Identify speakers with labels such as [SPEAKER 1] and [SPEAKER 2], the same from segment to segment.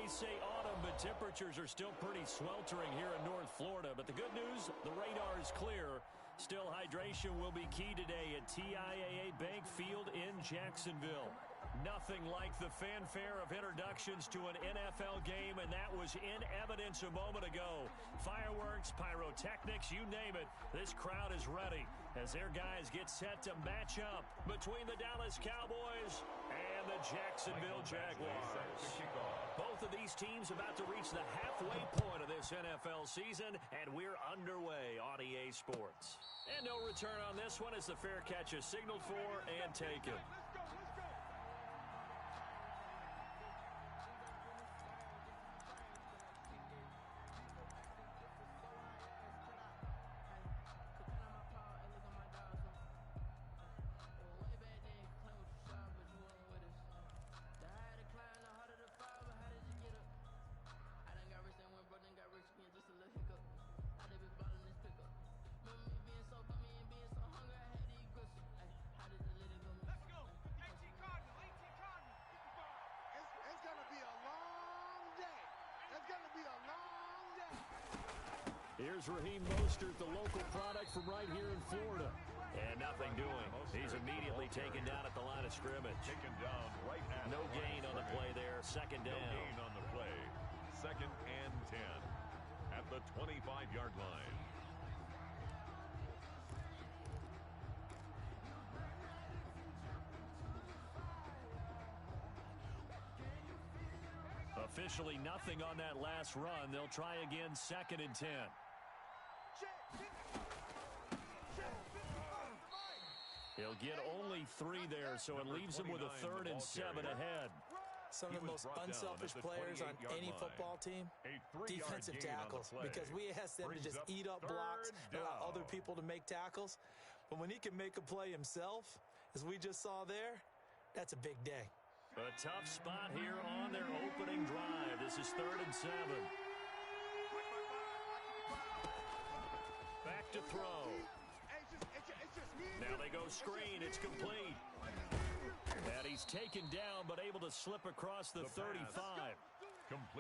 [SPEAKER 1] may say autumn, but temperatures are still pretty sweltering here in North Florida. But the good news, the radar is clear. Still, hydration will be key today at TIAA Bank Field in Jacksonville. Nothing like the fanfare of introductions to an NFL game, and that was in evidence a moment ago. Fireworks, pyrotechnics, you name it. This crowd is ready as their guys get set to match up between the Dallas Cowboys and the Jacksonville Jaguars. Both of these teams about to reach the halfway point of this NFL season, and we're underway on EA Sports. And no return on this one as the fair catch is signaled for and taken. Here's Raheem Mostert, the local product from right here in Florida. And nothing doing. He's immediately taken down at the line of scrimmage.
[SPEAKER 2] Taken down right at
[SPEAKER 1] no gain on the play there. Second down.
[SPEAKER 2] No gain on the play. 2nd and 10 at the 25-yard line.
[SPEAKER 1] Officially nothing on that last run. They'll try again 2nd and 10. He'll get only 3 there, so it leaves him with a 3rd and 7 ahead.
[SPEAKER 3] Some of the most unselfish players on any football team, defensive tackles, because we ask them to just eat up blocks and allow other people to make tackles. But when he can make a play himself, as we just saw there, that's a big day.
[SPEAKER 1] A tough spot here on their opening drive. This is 3rd and 7. Back to throw. Now they go screen. It's complete. And he's taken down, but able to slip across the 35.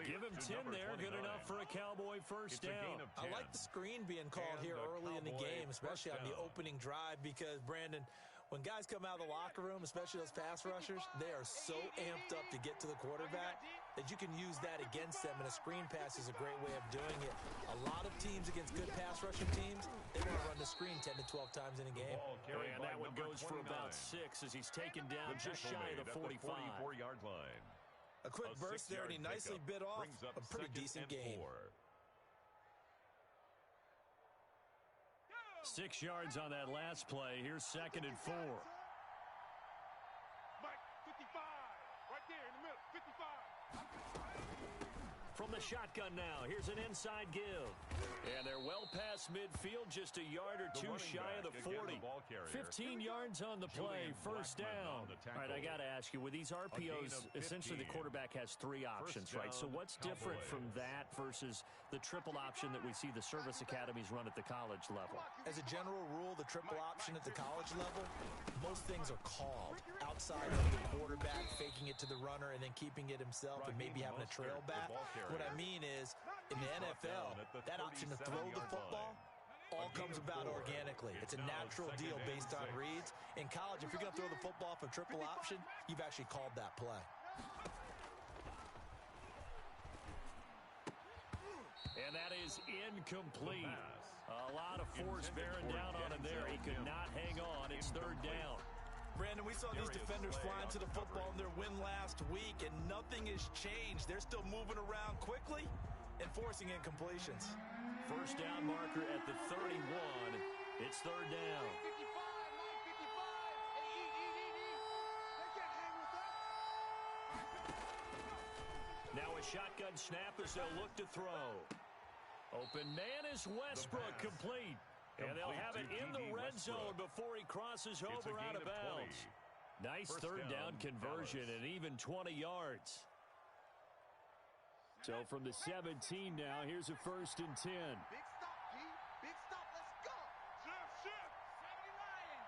[SPEAKER 1] Give him 10 there. Good enough for a Cowboy first down.
[SPEAKER 3] I like the screen being called here early in the game, especially on the opening drive, because, Brandon, when guys come out of the locker room, especially those pass rushers, they are so amped up to get to the quarterback that you can use that against them, and a screen pass is a great way of doing it. A lot of teams against good pass rushing teams, they want to run the screen 10 to 12 times in a game.
[SPEAKER 1] And that one goes for about 6 as he's taken down just shy of the 45.
[SPEAKER 2] 44-yard line.
[SPEAKER 3] A quick burst there, and he nicely bit off a pretty decent gain.
[SPEAKER 1] 6 yards on that last play. Here's 2nd and 4.
[SPEAKER 4] Mike, 55, right there in the middle, 55.
[SPEAKER 1] From the shotgun now, here's an inside give. And they're well past midfield, just a yard or 2 shy of the 40. 15 yards on the play, first down. All right, I got to ask you, with these RPOs, essentially the quarterback has 3 options, right? So what's different from that versus the triple option that we see the service academies run at the college level?
[SPEAKER 3] As a general rule, the triple option at the college level, most things are called outside of the quarterback faking it to the runner and then keeping it himself and maybe having a trail back. What I mean is, in the NFL, that option to throw the football all comes about organically. It's a natural deal based on reads. In college, if you're going to throw the football for triple option, you've actually called that play.
[SPEAKER 1] And that is incomplete. A lot of force bearing down on him there. He could not hang on. It's 3rd down.
[SPEAKER 3] Brandon, we saw these defenders flying to the football in their win last week, and nothing has changed. They're still moving around quickly and forcing incompletions.
[SPEAKER 1] First down marker at the 31. It's 3rd down.
[SPEAKER 4] 55, Mike, 55. Hey, they can't hang with that.
[SPEAKER 1] Now a shotgun snap as they'll look to throw. Open man is Westbrook, complete. And they'll have it in the red zone before he crosses over out of bounds. Nice third down conversion and even 20 yards. So from the 17 now, here's a 1st and 10.
[SPEAKER 4] Big stop, G. Big stop. Let's go. Shift. 70 Lion.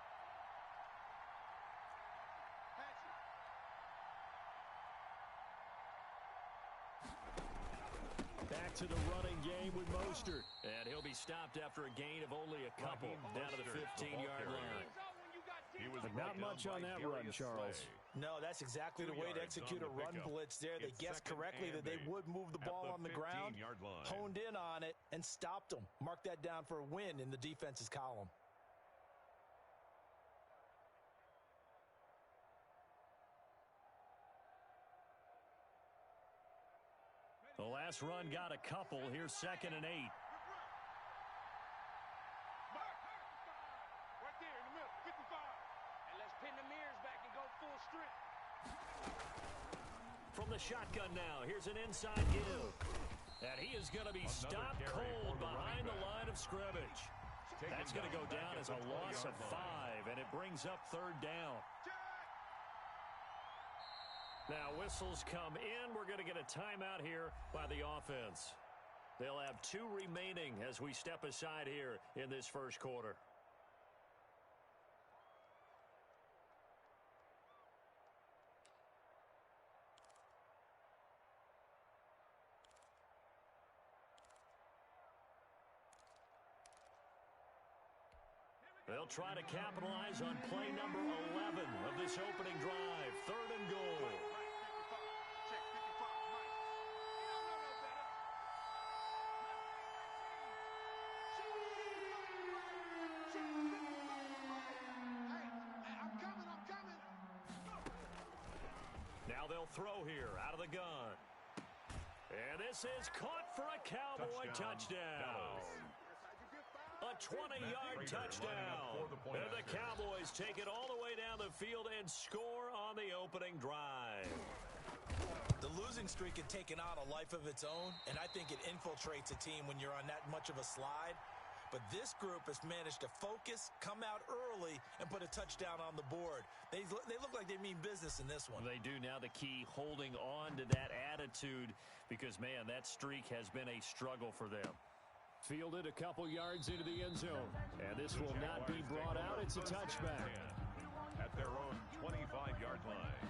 [SPEAKER 4] Patrick.
[SPEAKER 1] Mostert. And he'll be stopped after a gain of only a couple down to the 15-yard line.
[SPEAKER 2] But
[SPEAKER 1] not much on that run, Charles.
[SPEAKER 3] No, that's exactly the way to execute a run blitz there. They guessed correctly that they would move the ball on the ground, honed in on it, and stopped them. Mark that down for a win in the defense's column.
[SPEAKER 1] The last run got a couple. Here's 2nd and 8.
[SPEAKER 4] Right there in the middle, 55. And let's pin the mirrors back and go full strength.
[SPEAKER 1] From the shotgun now, here's an inside give. And he is going to be stopped cold behind the line of scrimmage. That's going to go down as a loss of 5, and it brings up 3rd down. Now whistles come in. We're going to get a timeout here by the offense. They'll have 2 remaining as we step aside here in this first quarter. They'll try to capitalize on play number 11 of this opening drive. 3rd and goal. Now they'll throw here out of the gun. And this is caught for a Cowboy touchdown. A 20-yard touchdown. And the Cowboys take it all the way down the field and score on the opening drive.
[SPEAKER 3] The losing streak had taken on a life of its own, and I think it infiltrates a team when you're on that much of a slide. But this group has managed to focus, come out early, and put a touchdown on the board. They look like they mean business in this one.
[SPEAKER 1] They do. Now the key, holding on to that attitude, because, man, that streak has been a struggle for them. Fielded a couple yards into the end zone. And this will not be brought out. It's a touchback.
[SPEAKER 2] At their own 25-yard line.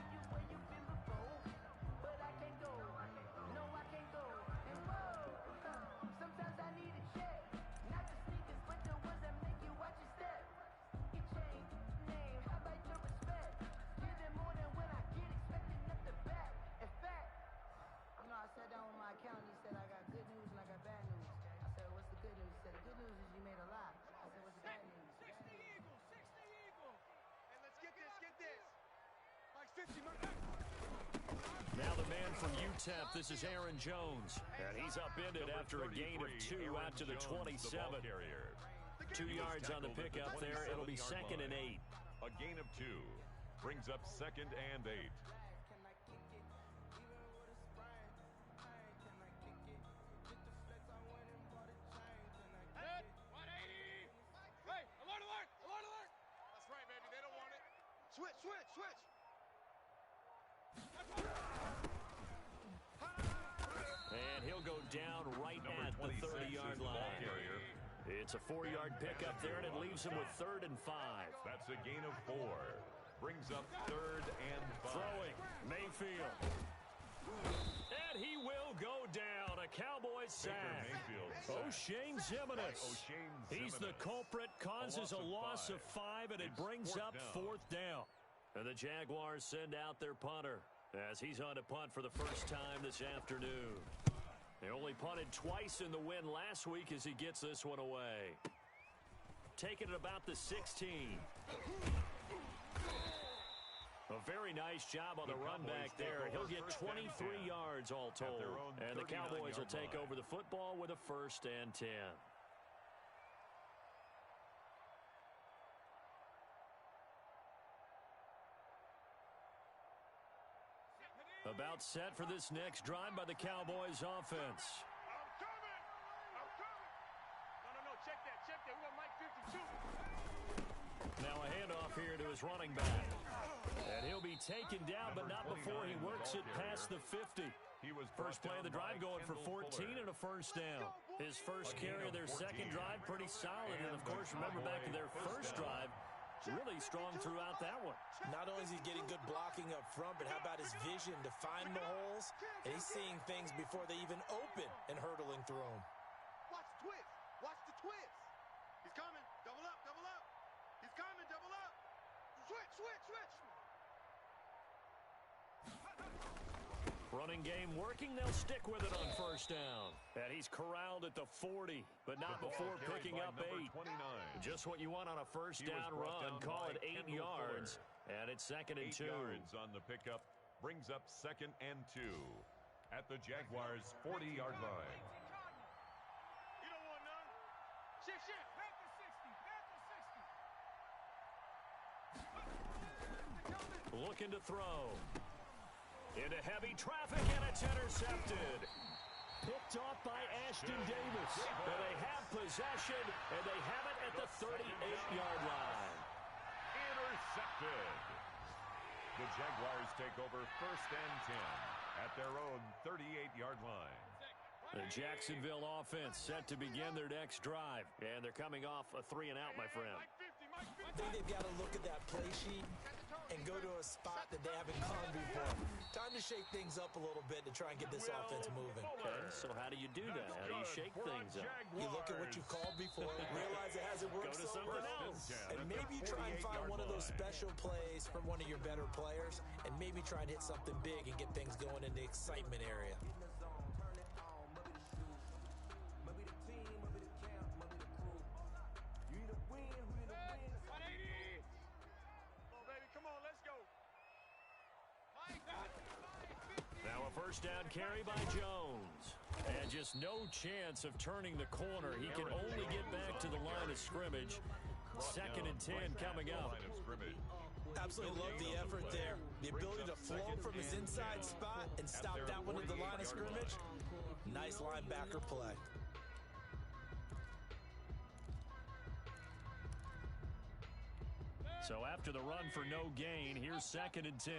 [SPEAKER 1] Now the man from UTEP, this is Aaron Jones. And he's upended after a gain of 2 out to the 27. 2 yards on the pickup there. It'll be 2nd and 8.
[SPEAKER 2] A gain of 2 brings up 2nd and 8.
[SPEAKER 4] Switch.
[SPEAKER 1] And he'll go down right at the 30-yard line. It's a 4-yard pickup there, and it leaves him with 3rd and 5.
[SPEAKER 2] That's a gain of 4. Brings up 3rd and 5.
[SPEAKER 1] Throwing, Mayfield. And he will go down. A Cowboys sack. O'Shane Zimenez. He's the culprit, causes a loss of 5, and it brings up 4th down. And the Jaguars send out their punter as he's on to punt for the first time this afternoon. They only punted twice in the win last week as he gets this one away. Taking it about the 16. A very nice job on the run back there. He'll get 23 yards all told. And the Cowboys will take over the football with a 1st and 10. About set for this next drive by the Cowboys offense.
[SPEAKER 4] I'm coming. No, check that. We got Mike 52.
[SPEAKER 1] Now a handoff here to his running back. And he'll be taken down, but not before he works it past the 50. First play of the drive going for 14 and a 1st down. His first carry of their second drive, pretty solid. And, of course, remember back to their first drive, really strong throughout that one.
[SPEAKER 3] Not only is he getting good blocking up front, but how about his vision to find the holes? And he's seeing things before they even open and hurdling through them.
[SPEAKER 1] Running game working. They'll stick with it on first down. And he's corralled at the 40, but not before picking up 8.
[SPEAKER 2] 29.
[SPEAKER 1] Just what you want on a first down run. Call it 8 yards. And it's 2nd and 2.
[SPEAKER 2] 8 yards on the pickup brings up 2nd and 2 at the Jaguars' 40-yard line.
[SPEAKER 4] You don't want none. Shift. Back to 60.
[SPEAKER 1] Looking to throw. Into heavy traffic, and it's intercepted. Picked off by Ashton Davis. And they have possession, and they have it at the 38-yard line.
[SPEAKER 2] Intercepted. The Jaguars take over 1st and 10 at their own 38-yard line.
[SPEAKER 1] The Jacksonville offense set to begin their next drive. And they're coming off a 3-and-out, my friend.
[SPEAKER 3] I think they've got to look at that play sheet and go to a spot that they haven't gone before. Time to shake things up a little bit to try and get this offense moving.
[SPEAKER 1] Okay, so how do you do that? How do you shake things up?
[SPEAKER 3] You look at what you've called before, realize it hasn't worked
[SPEAKER 1] Go to something else.
[SPEAKER 3] and maybe try and find one of those special plays from one of your better players, and maybe try and hit something big and get things going in the excitement area.
[SPEAKER 1] Now a first down carry by Jones. And just no chance of turning the corner. He can only get back to the line of scrimmage. 2nd and 10 coming up.
[SPEAKER 3] Absolutely love the effort there. The ability to flow from his inside spot and stop that one at the line of scrimmage. Nice linebacker play.
[SPEAKER 1] So after the run for no gain, here's 2nd and 10.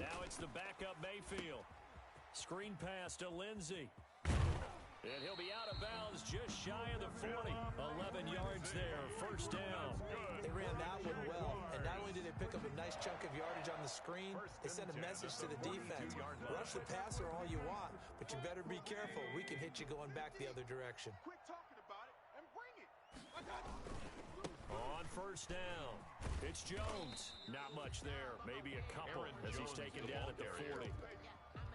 [SPEAKER 1] Now it's the backup Mayfield. Screen pass to Lindsey. And he'll be out of bounds just shy of the 40. 11 yards there, first down.
[SPEAKER 3] They ran that one well, and not only did they pick up a nice chunk of yardage on the screen, they sent a message to the defense. Rush the passer all you want, but you better be careful. We can hit you going back the other direction.
[SPEAKER 4] Quit talking about it and bring it.
[SPEAKER 1] On first down, it's Jones. Not much there, maybe a couple as he's taken down at the 40.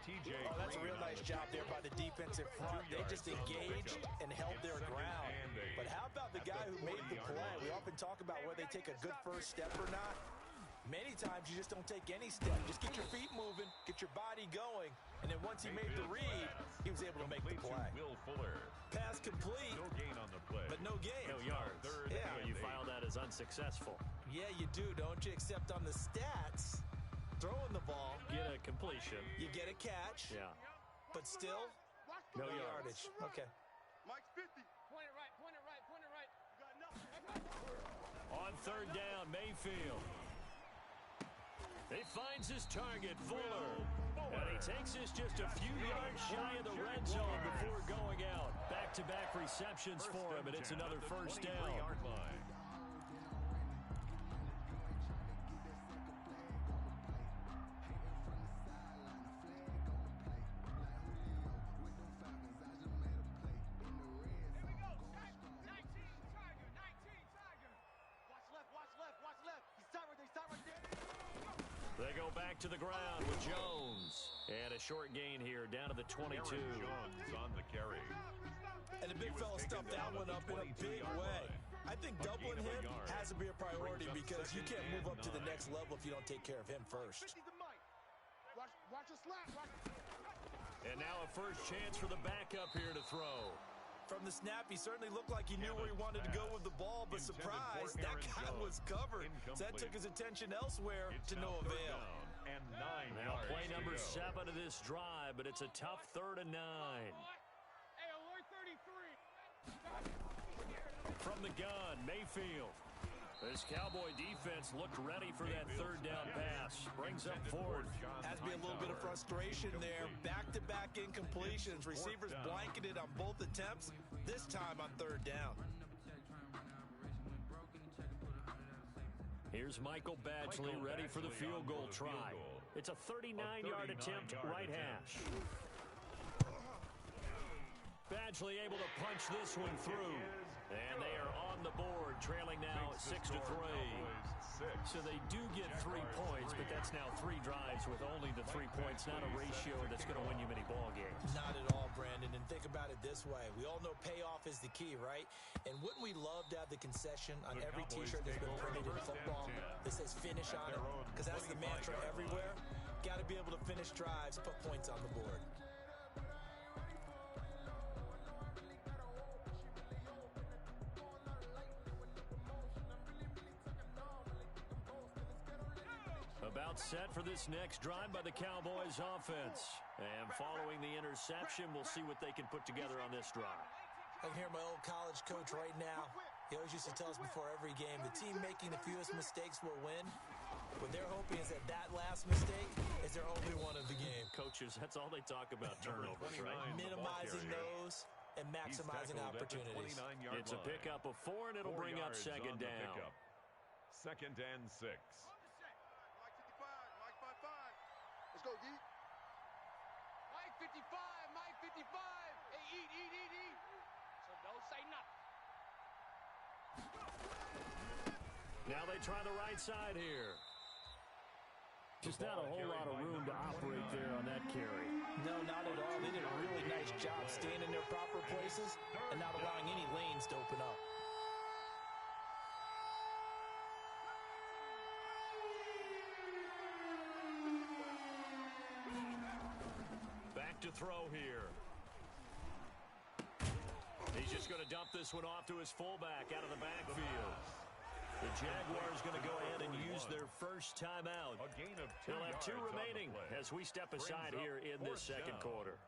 [SPEAKER 3] Oh, that's a real nice job there by the defensive front. They just engaged and held their ground. But how about the guy who made the play? We often talk about whether they take a good first step or not. Many times you just don't take any step. Just get your feet moving, get your body going, and then once he made the read, he was able to make the play. Pass complete,
[SPEAKER 2] No gain on the play.
[SPEAKER 3] but no gain.
[SPEAKER 1] No yards.
[SPEAKER 3] Yeah.
[SPEAKER 1] You file that as unsuccessful.
[SPEAKER 3] Yeah, you do, don't you? Except on the stats, throwing the ball,
[SPEAKER 1] Get a completion.
[SPEAKER 3] you get a catch,
[SPEAKER 1] Yeah.
[SPEAKER 3] but still,
[SPEAKER 1] No
[SPEAKER 3] no
[SPEAKER 1] yards.
[SPEAKER 3] yardage. Okay.
[SPEAKER 4] Mike's 50.
[SPEAKER 5] Point it right.
[SPEAKER 4] You got nothing.
[SPEAKER 1] On third down, Mayfield. He finds his target, Fuller. And he takes this just a few yards shy of the red zone before going out. Back-to-back receptions for him, and it's another first down. They go back to the ground with Jones. And a short gain here, down to the 22.
[SPEAKER 2] Jones on the carry.
[SPEAKER 3] And the big fella stuffed that one up in a big way. I think doubling him has to be a priority because you can't move up to the next level if you don't take care of him first.
[SPEAKER 4] Watch a slap.
[SPEAKER 1] And now a first chance for the backup here to throw.
[SPEAKER 3] From the snap, he certainly looked like he knew where he wanted to go with the ball, but surprise, that guy was covered. So that took his attention elsewhere to no avail.
[SPEAKER 2] And 9
[SPEAKER 1] Now
[SPEAKER 2] yards
[SPEAKER 1] play number
[SPEAKER 2] to go.
[SPEAKER 1] 7 of this drive, but it's a tough 3rd and 9.
[SPEAKER 5] Hey, alert 33.
[SPEAKER 1] From the gun, Mayfield. This Cowboy defense looked ready for that 3rd down pass. Brings up forward.
[SPEAKER 3] Has to be a little bit of frustration there. Back-to-back incompletions. Receivers blanketed on both attempts, this time on 3rd down.
[SPEAKER 1] Here's Michael Badgley ready for the field goal try. It's a 39-yard attempt, right hash. Badgley able to punch this one through. And they are on the board, trailing now 6-3. So they do get 3 points, but that's now 3 drives with only the 3 points. Not a ratio that's going to win you many ball games.
[SPEAKER 3] Not at all, Brandon. And think about it this way. We all know payoff is the key, right? And wouldn't we love to have the concession on every T-shirt that's been printed in football that says finish on it? Because that's the mantra everywhere. Got to be able to finish drives, put points on the board.
[SPEAKER 1] About set for this next drive by the Cowboys offense. And following the interception, we'll see what they can put together on this drive.
[SPEAKER 3] I can hear my old college coach right now. He always used to tell us before every game, the team making the fewest mistakes will win. What they're hoping is that last mistake is their only one of the game.
[SPEAKER 1] Coaches, that's all they talk about, turnovers, right?
[SPEAKER 3] Minimizing those and maximizing opportunities.
[SPEAKER 1] It's a pickup of 4, and it'll bring up second down.
[SPEAKER 2] Second and 6.
[SPEAKER 4] Let's go, D.
[SPEAKER 5] Mike 55, Mike 55. Hey, eat. So don't say nothing.
[SPEAKER 1] Now they try the right side here. Just not a whole lot of room to operate there on that carry.
[SPEAKER 3] No, not at all. They did a really nice job staying in their proper places and not allowing any lanes to open up.
[SPEAKER 1] To throw here. He's just going to dump this one off to his fullback out of the backfield. The Jaguars going to go ahead and use their first timeout. They'll have 2 remaining as we step aside here in this second quarter.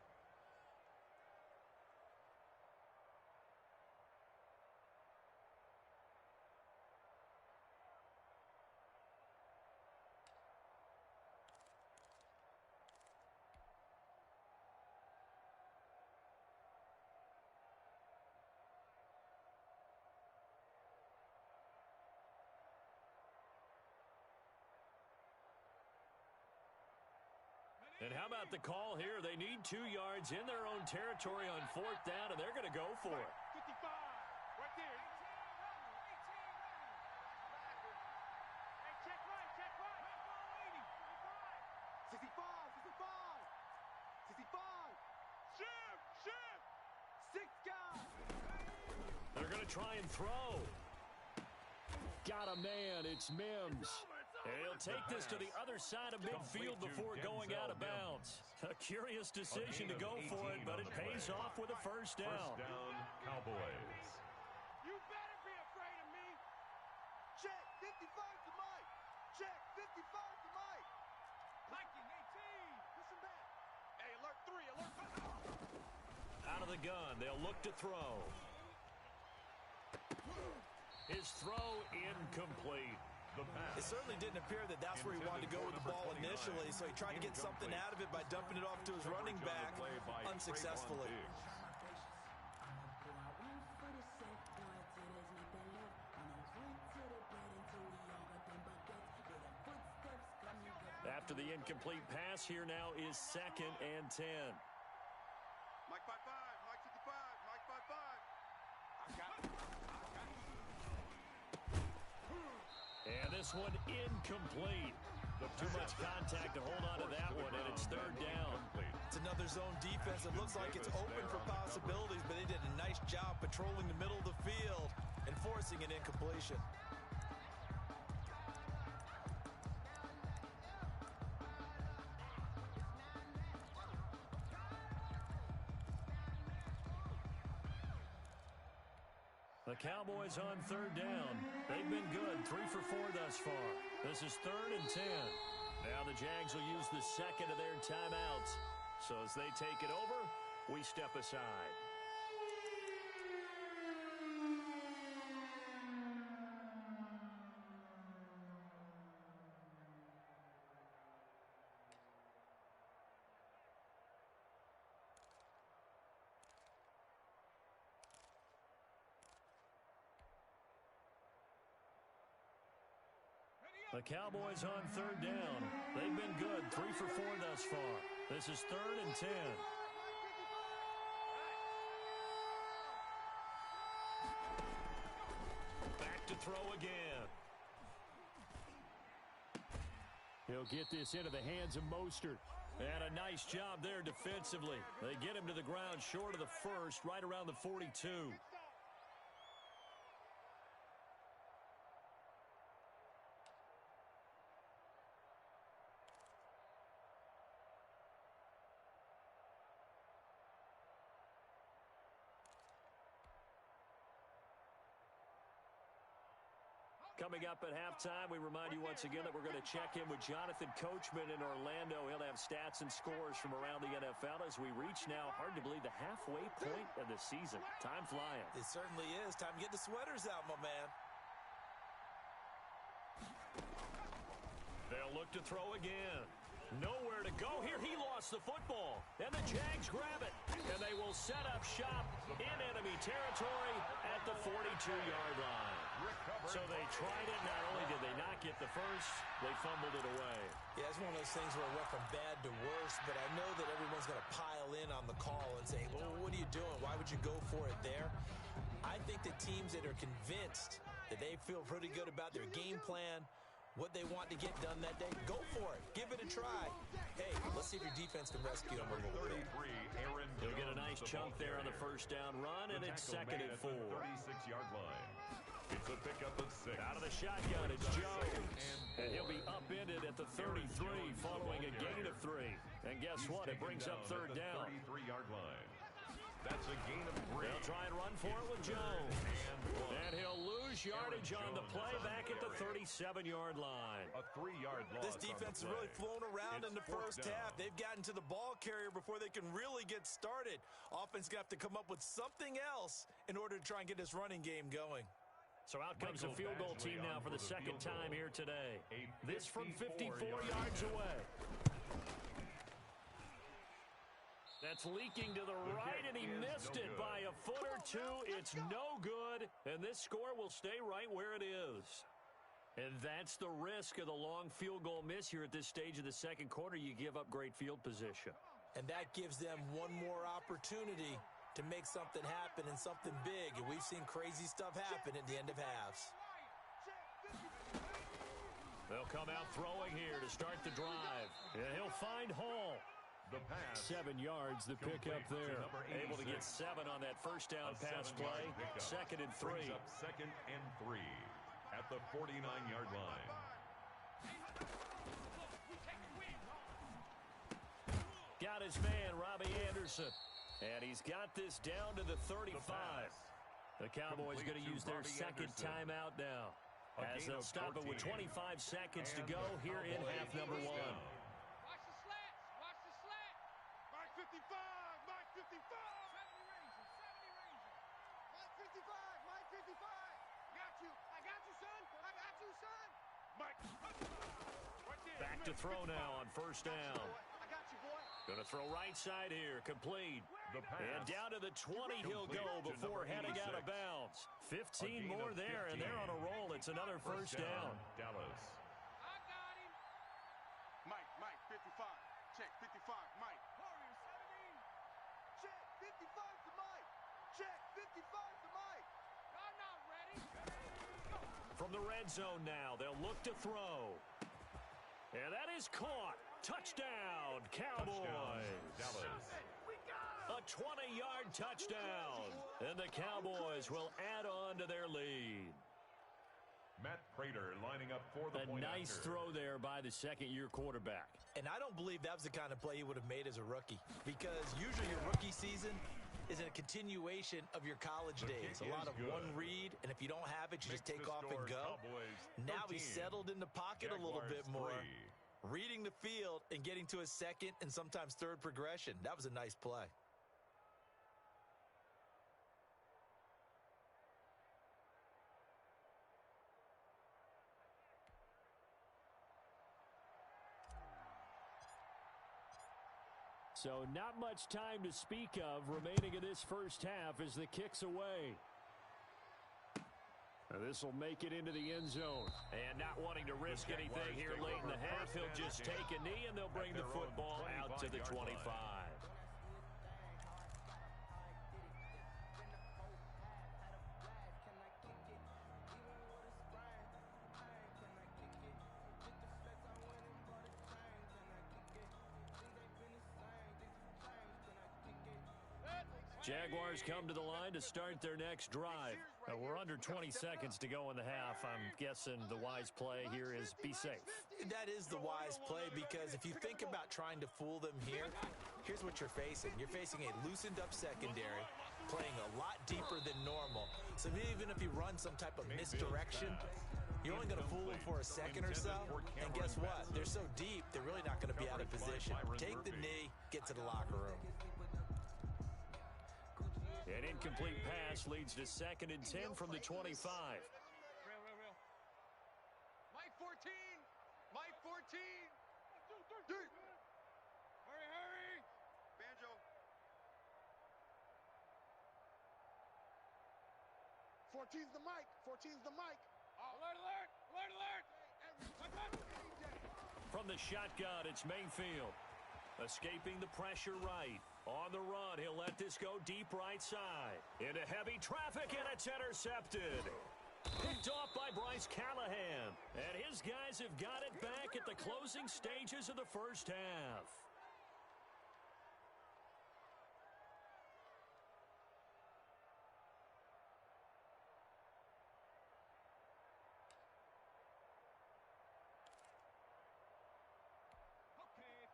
[SPEAKER 1] And how about the call here? They need 2 yards in their own territory on 4th down, and they're going to go for it.
[SPEAKER 5] 55, right there. Hey, check right.
[SPEAKER 4] 65. 65.
[SPEAKER 5] Shift.
[SPEAKER 4] 6 guys.
[SPEAKER 1] They're going to try and throw. Got a man. It's Mims. And he'll take this to the other side of midfield before going out of bounds. A curious decision to go for it, but it pays off with a first down.
[SPEAKER 2] First down, Cowboys.
[SPEAKER 5] You better be afraid of me.
[SPEAKER 4] Check 55 to Mike. Check 55 to Mike.
[SPEAKER 5] Hiking 18.
[SPEAKER 4] Listen back. Hey, alert 3.
[SPEAKER 1] Out of the gun, they'll look to throw. His throw incomplete.
[SPEAKER 3] It certainly didn't appear that that's where he wanted to go with the ball initially, so he tried to get something out of it by dumping it off to his running back unsuccessfully.
[SPEAKER 1] After the incomplete pass, here now is 2nd and 10.
[SPEAKER 4] Mike 55. Mike 55. Mike 55. I got it.
[SPEAKER 1] And this one incomplete. Too much contact to hold on to that one, and it's 3rd down.
[SPEAKER 3] It's another zone defense. It looks like it's open for possibilities, but they did a nice job patrolling the middle of the field and forcing an incompletion.
[SPEAKER 1] The Cowboys on 3rd down. They've been good, 3 for 4 thus far. This is 3rd and 10. Now the Jags will use the second of their timeouts. So as they take it over, we step aside. The Cowboys on 3rd down. They've been good, 3 for 4 thus far. This is 3rd and 10. to throw again. He'll get this into the hands of Mostert. And a nice job there defensively. They get him to the ground short of the first, right around the 42. Coming up at halftime, we remind you once again that we're going to check in with Jonathan Coachman in Orlando. He'll have stats and scores from around the NFL as we reach now, hard to believe, the halfway point of the season. Time flying.
[SPEAKER 3] It certainly is. Time to get the sweaters out, my man.
[SPEAKER 1] They'll look to throw again. Nowhere to go here. He lost the football. And the Jags grab it. And they will set up shop in enemy territory at the 42-yard line. So they tried it. Not only did they not get the first, they fumbled it away.
[SPEAKER 3] Yeah, it's one of those things where it went from bad to worse, but I know that everyone's going to pile in on the call and say, well, what are you doing? Why would you go for it there? I think the teams that are convinced that they feel pretty good about their game plan, what they want to get done that day, go for it. Give it a try. Hey, let's see if your defense can rescue them a little bit.
[SPEAKER 1] He'll get a nice chunk there on the first down run, and it's second and 4.
[SPEAKER 2] 36-yard line. It's a pickup of 6.
[SPEAKER 1] Out of the shotgun, it's Jones. And he'll be upended at the 33 following a gain of 3. And guess what? It brings up third down.
[SPEAKER 2] 33-yard line. That's a gain of 3.
[SPEAKER 1] They'll try and run for it with Jones. And he'll lose yardage on the play back at the 37-yard line.
[SPEAKER 2] A 3-yard loss.
[SPEAKER 3] This defense has really flown around in the first half. They've gotten to the ball carrier before they can really get started. Offense going to have to come up with something else in order to try and get this running game going.
[SPEAKER 1] So out comes the field goal team now for the second time here today. This from 54 yards away. That's leaking to the right, and he missed it by a foot or two. It's no good, and this score will stay right where it is. And that's the risk of the long field goal miss here at this stage of the second quarter. You give up great field position.
[SPEAKER 3] And that gives them one more opportunity to make something happen and something big. And we've seen crazy stuff happen at the end of halves.
[SPEAKER 1] They'll come out throwing here to start the drive. And he'll find Hall.
[SPEAKER 2] The pass.
[SPEAKER 1] 7 yards, the pickup there. Able to get 7 on that first down pass play. Second and 3.
[SPEAKER 2] Brings up second and 3 at the 49-yard line.
[SPEAKER 1] Got his man, Robbie Anderson. And he's got this down to the 35. The Cowboys going to use their second timeout now, as they'll stop it with 25 seconds to go here in half number 1.
[SPEAKER 5] Watch the slats. Watch the slat.
[SPEAKER 4] Mike 55, Mike 55.
[SPEAKER 5] 70 Rangers. 70 Rangers.
[SPEAKER 4] Mike 55, Mike 55. Got you. I got you, son. I got you, son. Mike. Right there.
[SPEAKER 1] Back to throw now on first down.
[SPEAKER 4] I got you, boy.
[SPEAKER 1] Going to throw right side here, complete.
[SPEAKER 2] The pass.
[SPEAKER 1] And down to the 20 he'll go before heading out of bounds. 15 more there, and they're on a roll. It's another first down.
[SPEAKER 2] Dallas.
[SPEAKER 5] I got him.
[SPEAKER 4] Mike 55. Check 55, Mike.
[SPEAKER 5] Warrior 17.
[SPEAKER 4] Check 55 to Mike. Check 55 to Mike.
[SPEAKER 5] Y'all not ready.
[SPEAKER 1] From the red zone now, they'll look to throw. And that is caught. Touchdown, Cowboys.
[SPEAKER 2] Dallas.
[SPEAKER 1] A 20-yard touchdown. And the Cowboys will add on to their lead.
[SPEAKER 2] Matt Prater lining up for the
[SPEAKER 1] A
[SPEAKER 2] point
[SPEAKER 1] nice
[SPEAKER 2] after.
[SPEAKER 1] throw there by the second-year quarterback.
[SPEAKER 3] And I don't believe that was the kind of play he would have made as a rookie, because usually your rookie season is a continuation of your college days. A lot of one read, and if you don't have it, you just take off and go. Now he's settled in the pocket a little bit more, reading the field and getting to his second and sometimes third progression. That was a nice play.
[SPEAKER 1] So not much time to speak of remaining in this first half as the kick's away. This will make it into the end zone. And not wanting to risk anything here late in the half, he'll just take a knee and they'll bring the football out to the 25. Jaguars come to the line to start their next drive. We're under 20 seconds to go in the half. I'm guessing the wise play here is be safe.
[SPEAKER 3] That is the wise play, because if you think about trying to fool them here, here's what you're facing. You're facing a loosened up secondary, playing a lot deeper than normal. So even if you run some type of misdirection, you're only going to fool them for a second or so. And guess what? They're so deep, they're really not going to be out of position. Take the knee, get to the locker room.
[SPEAKER 1] An incomplete pass leads to 2nd and 10 from the 25.
[SPEAKER 5] Real. Mike 14. Mike 14. Hurry.
[SPEAKER 4] Banjo. 14's the mic. 14's the mic.
[SPEAKER 5] Alert.
[SPEAKER 1] From the shotgun, it's Mayfield. Escaping the pressure right. On the run, he'll let this go deep right side. Into heavy traffic, and it's intercepted. Picked off by Bryce Callahan. And his guys have got it back at the closing stages of the first half.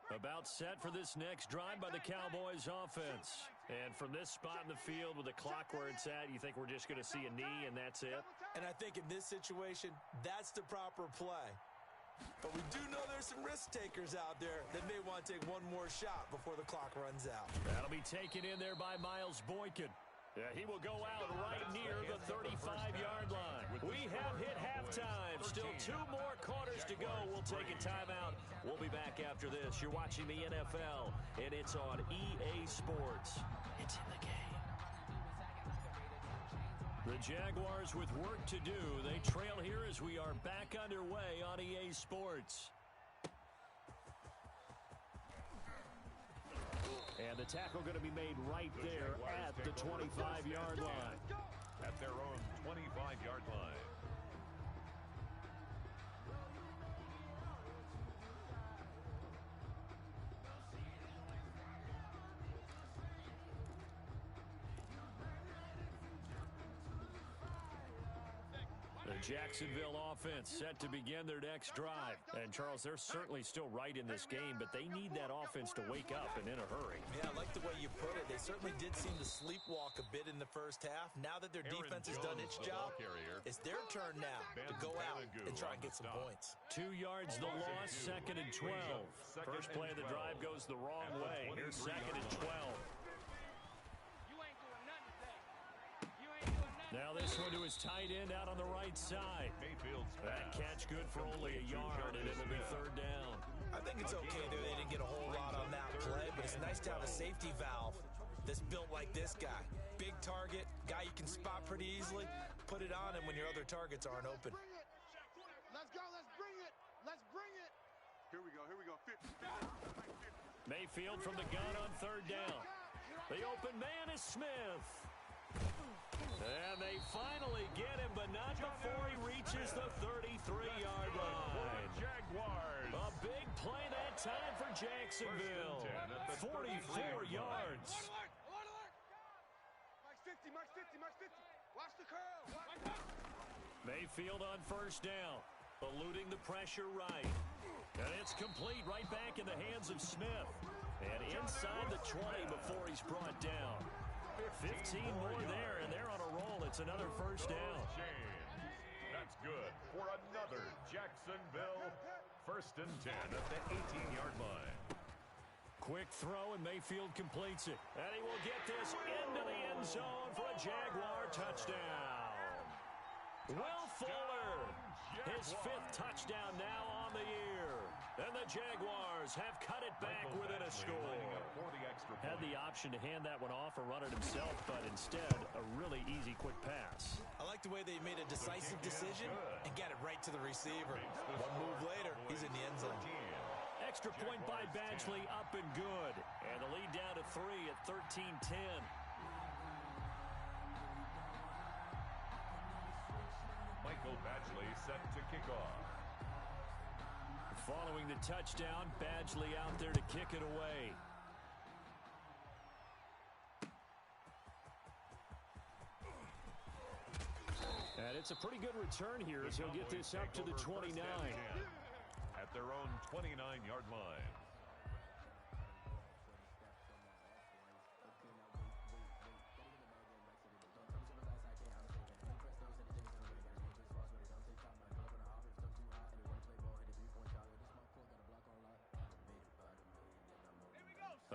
[SPEAKER 1] About set for this next drive by the Cowboys offense. And from this spot in the field with the clock where it's at, you think we're just going to see a knee and that's it?
[SPEAKER 3] And I think in this situation, that's the proper play. But we do know there's some risk takers out there that may want to take one more shot before the clock runs out.
[SPEAKER 1] That'll be taken in there by Miles Boykin. Yeah, he will go out right near the 35-yard line. We have hit halftime. Still 2 more quarters to go. We'll take a timeout. We'll be back after this. You're watching the NFL, and it's on EA Sports. It's in the game. The Jaguars with work to do. They trail here as we are back underway on EA Sports. And the tackle going to be made right there at the 25-yard line.
[SPEAKER 2] At their own 25-yard line.
[SPEAKER 1] The Jacksonville offense set to begin their next drive. And, Charles, they're certainly still right in this game, but they need that offense to wake up and in a hurry.
[SPEAKER 3] Yeah, I like the way you put it. They certainly did seem to sleepwalk a bit in the first half. Now that their defense has done its job, it's their turn now to go out and try and get some points.
[SPEAKER 1] 2 yards the loss, 2nd and 12. First play of the drive goes the wrong way. Here's 2nd and 12. Now this one to his tight end out on the right side. That catch good for only a yard, and it'll be 3rd down.
[SPEAKER 3] I think it's okay that they didn't get a whole lot on that play, but it's nice to have a safety valve that's built like this guy. Big target, guy you can spot pretty easily. Put it on him when your other targets aren't open.
[SPEAKER 4] Let's go. Let's bring it. Here we go. 50.
[SPEAKER 1] Mayfield from the gun on 3rd down. The open man is Smith. And they finally get him, but not before he reaches the 33-yard line.
[SPEAKER 2] Jaguars.
[SPEAKER 1] A big play that time for Jacksonville. 44 yards.
[SPEAKER 4] Mike's 50. Watch the curl.
[SPEAKER 1] Mayfield on 1st down. Eluding the pressure right. And it's complete right back in the hands of Smith. And inside the 20 before he's brought down. 15 more there, and they're on a roll. It's another 1st down.
[SPEAKER 2] That's good for another Jacksonville 1st and 10 at the 18-yard line.
[SPEAKER 1] Quick throw, and Mayfield completes it. And he will get this into the end zone for a Jaguar touchdown. Will Fuller, his 5th touchdown now on the year. And the Jaguars have cut it back within a score. Had the option to hand that one off or run it himself, but instead, a really easy quick pass.
[SPEAKER 3] I like the way they made a decisive decision and got it right to the receiver. One move later, he's in the end zone.
[SPEAKER 1] Extra point by Badgley, up and good. And the lead down to 3 at 13-10.
[SPEAKER 2] Michael Badgley set to kick off.
[SPEAKER 1] Following the touchdown, Badgley out there to kick it away. it's a pretty good return here as he'll get this up to the 29.
[SPEAKER 2] At their own 29-yard line.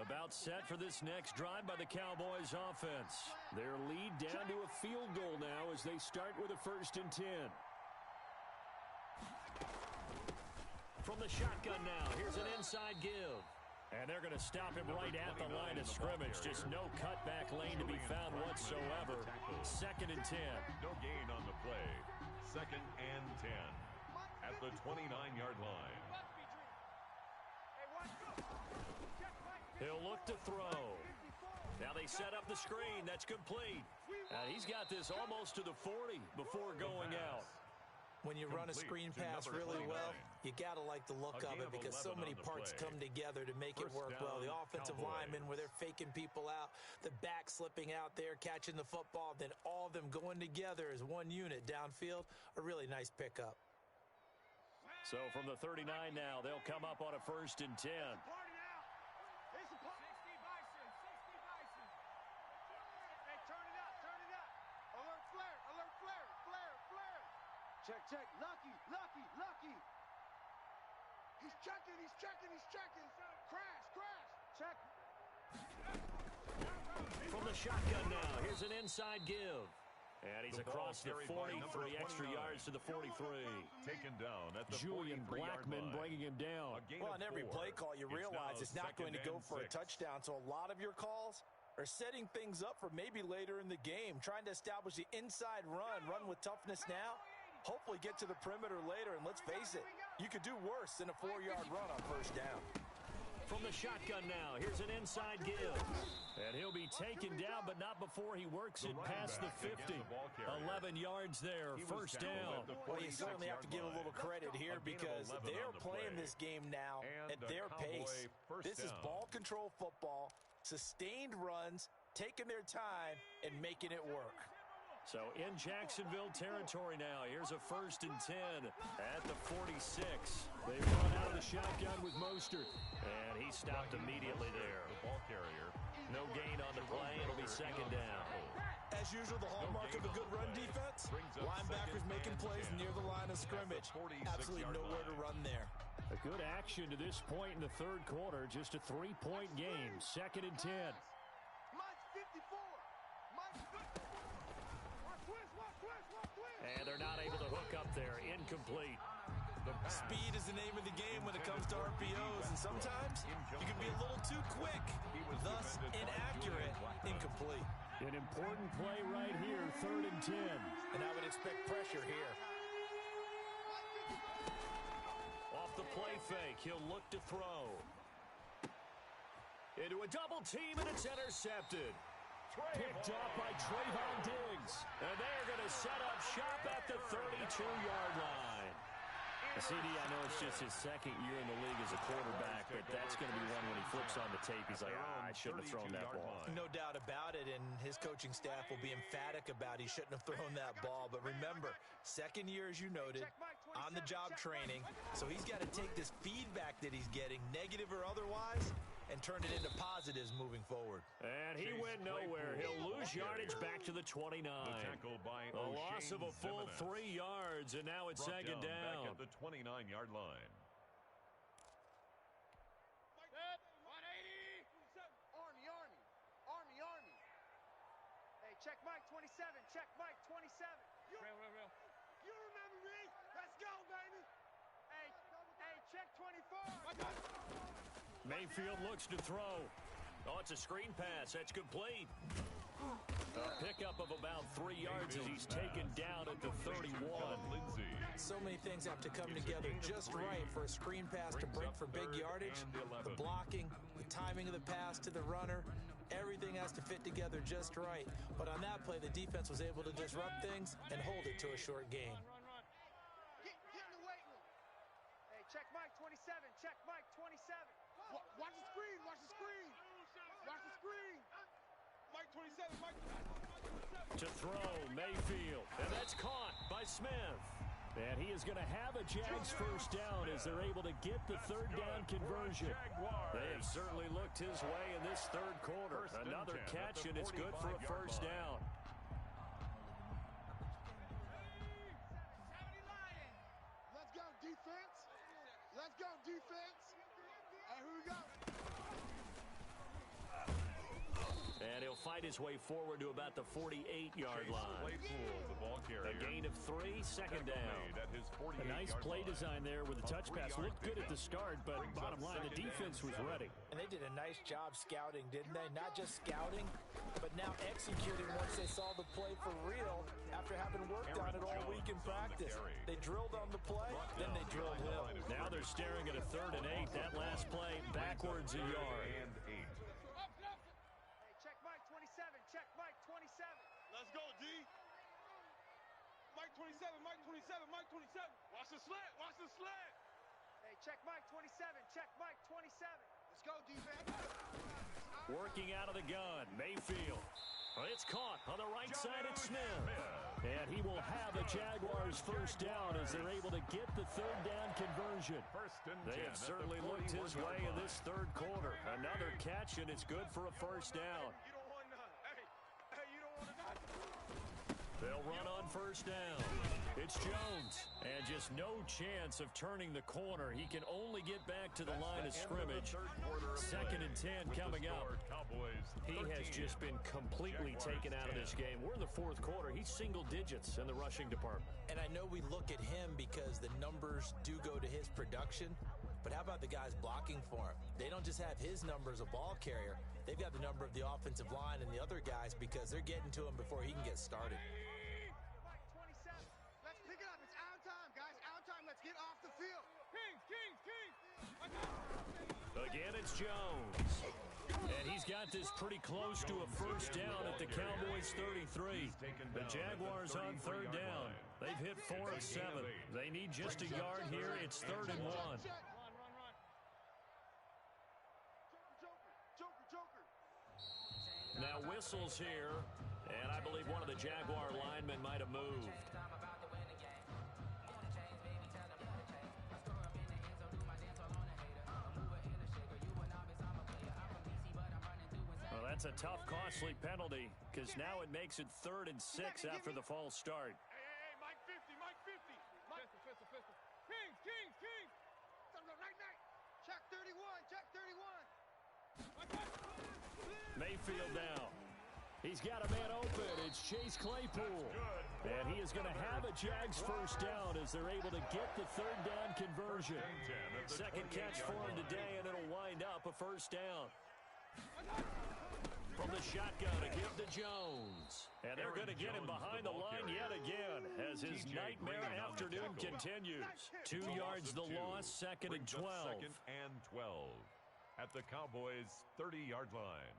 [SPEAKER 1] About set for this next drive by the Cowboys offense. Their lead down to a field goal now as they start with a 1st and 10. From the shotgun now, here's an inside give. And they're going to stop him right at the line of scrimmage. Just no cutback lane to be found whatsoever. 2nd and 10.
[SPEAKER 2] No gain on the play. 2nd and 10 at the 29-yard line.
[SPEAKER 1] He'll look to throw. Now they set up the screen. That's complete. And he's got this almost to the 40 before going out.
[SPEAKER 3] When you run a screen pass really well, you got to like the look of it because so many parts come together to make it work well. The offensive linemen where they're faking people out, the back slipping out there, catching the football, then all of them going together as one unit downfield, a really nice pickup.
[SPEAKER 1] So from the 39 now, they'll come up on a 1st and 10.
[SPEAKER 4] Check, check. Lucky. He's checking. Crash. Check.
[SPEAKER 1] From the shotgun now, here's an inside give. And he's across the 40 for the extra yards to the 43.
[SPEAKER 2] Taken down at the
[SPEAKER 1] Julian Blackman bringing him down.
[SPEAKER 3] Well, on every play call, you realize it's not going to go for a touchdown. So a lot of your calls are setting things up for maybe later in the game, trying to establish the inside run with toughness now. Hopefully get to the perimeter later, and let's face it, you could do worse than a 4-yard run on 1st down.
[SPEAKER 1] From the shotgun now, here's an inside give. And he'll be taken down, but not before he works it past the 50. 11 yards there, 1st down.
[SPEAKER 3] Well, you certainly have to give a little credit here because they're playing this game now at their pace. This is ball control football, sustained runs, taking their time, and making it work.
[SPEAKER 1] So in Jacksonville territory now. Here's a 1st and 10 at the 46. They run out of the shotgun with Mostert. And he stopped immediately there.
[SPEAKER 2] The ball carrier.
[SPEAKER 1] No gain on the play. It'll be 2nd down.
[SPEAKER 3] As usual, the hallmark of a good run defense, linebackers making plays near the line of scrimmage. Absolutely nowhere to run there.
[SPEAKER 1] A good action to this point in the 3rd quarter. Just a 3-point game. 2nd and 10.
[SPEAKER 4] Mike's 54. Mike's 54.
[SPEAKER 1] And they're not able to hook up there. Incomplete.
[SPEAKER 3] Speed is the name of the game when it comes to RPOs, and sometimes you can be a little too quick, thus inaccurate, incomplete.
[SPEAKER 1] An important play right here, 3rd and 10.
[SPEAKER 3] And I would expect pressure here.
[SPEAKER 1] Off the play fake, he'll look to throw. Into a double team, and it's intercepted. Picked off by Trayvon Diggs. And they're going to set up shop at the 32-yard line. CD, I know it's just his 2nd year in the league as a quarterback, but that's going to be one when he flips on the tape. He's like, I shouldn't have thrown that ball.
[SPEAKER 3] No doubt about it, and his coaching staff will be emphatic about he shouldn't have thrown that ball. But remember, 2nd year, as you noted, on-the-job training, so he's got to take this feedback that he's getting, negative or otherwise, and turn it into positives moving forward.
[SPEAKER 1] And he went nowhere. He'll lose yardage back to the 29. A loss of a full 3 yards, and now it's 2nd down.
[SPEAKER 2] Back at the 29-yard line.
[SPEAKER 4] Army. Hey, check Mike 27. Check Mike 27. Real. You remember me? Let's go, baby. Hey, check 24.
[SPEAKER 1] Mayfield looks to throw. Oh, it's a screen pass. That's complete. A pickup of about 3 yards as he's taken down at the 31.
[SPEAKER 3] So many things have to come together just right for a screen pass to break for big yardage. The blocking, the timing of the pass to the runner, everything has to fit together just right. But on that play, the defense was able to disrupt things and hold it to a short gain.
[SPEAKER 4] Get in the weight room. Hey, check Mike 27. Check Mike 27. Watch the screen. Mike 27.
[SPEAKER 1] To throw, Mayfield. And that's caught by Smith. And he is going to have a Jags first down as they're able to get the third down conversion. They have certainly looked his way in this third quarter. Another catch, and it's good for a first down.
[SPEAKER 4] Let's go, defense. Let's go, defense. All right, here we go.
[SPEAKER 1] And he'll fight his way forward to about the 48-yard line. A gain of 3, second down.
[SPEAKER 2] A
[SPEAKER 1] nice play design there with the touch pass. Looked good at the start, but bottom line, the defense was ready.
[SPEAKER 3] And they did a nice job scouting, didn't they? Not just scouting, but now executing once they saw the play for real after having worked on it all week in practice. They drilled on the play, then they drilled him.
[SPEAKER 1] Now they're staring at a 3rd and 8. That last play backwards a yard.
[SPEAKER 4] Check Mike 27. Check Mike 27. Let's go, D. Mike 27. Mike 27. Mike 27. Watch the slant. Watch the slant. Hey, check Mike 27. Check Mike 27. Let's go, defense.
[SPEAKER 1] Working out of the gun, Mayfield. It's caught on the right side at Smith. And he will have a Jaguars first down as they're able to get the third down conversion. They have certainly looked his way in this third quarter. Another catch, and it's good for a first down.
[SPEAKER 4] You don't want none. Hey, you don't want none.
[SPEAKER 1] They'll run on first down. It's Jones. And just no chance of turning the corner. He can only get back to the line of scrimmage. 2nd and 10 coming up. He has just been completely taken out of this game. We're in the 4th quarter. He's single digits in the rushing department.
[SPEAKER 3] And I know we look at him because the numbers do go to his production, but how about the guys blocking for him? They don't just have his number as a ball carrier. They've got the number of the offensive line and the other guys because they're getting to him before he can get started.
[SPEAKER 4] Mike 27. Let's pick it up. It's out time, guys. Out time. Let's get off the field. Kings.
[SPEAKER 1] Again, it's Jones. And he's got this pretty close to a first down at the Cowboys' 33. The Jaguars on 3rd down. They've hit 4 of 7. They need just a yard here. It's 3rd and 1.
[SPEAKER 4] Run. Joker.
[SPEAKER 1] Now whistles here, and I believe one of the Jaguar linemen might have moved. Well, that's a tough, costly penalty because now it makes it 3rd and 6 after the false start.
[SPEAKER 4] Hey, Mike 50. Pistol. Kings. Right. Check 31.
[SPEAKER 1] Mayfield now. He's got a man open. It's Chase Claypool. And he is going to have a Jags first down as they're able to get the third down conversion. 2nd catch for him today, and it'll wind up a first down. From the shotgun to give to Jones. And they're going to get him behind the line yet again as his nightmare afternoon continues. 2 yards the loss, 2nd and 12.
[SPEAKER 2] 2nd and 12 at the Cowboys' 30-yard line.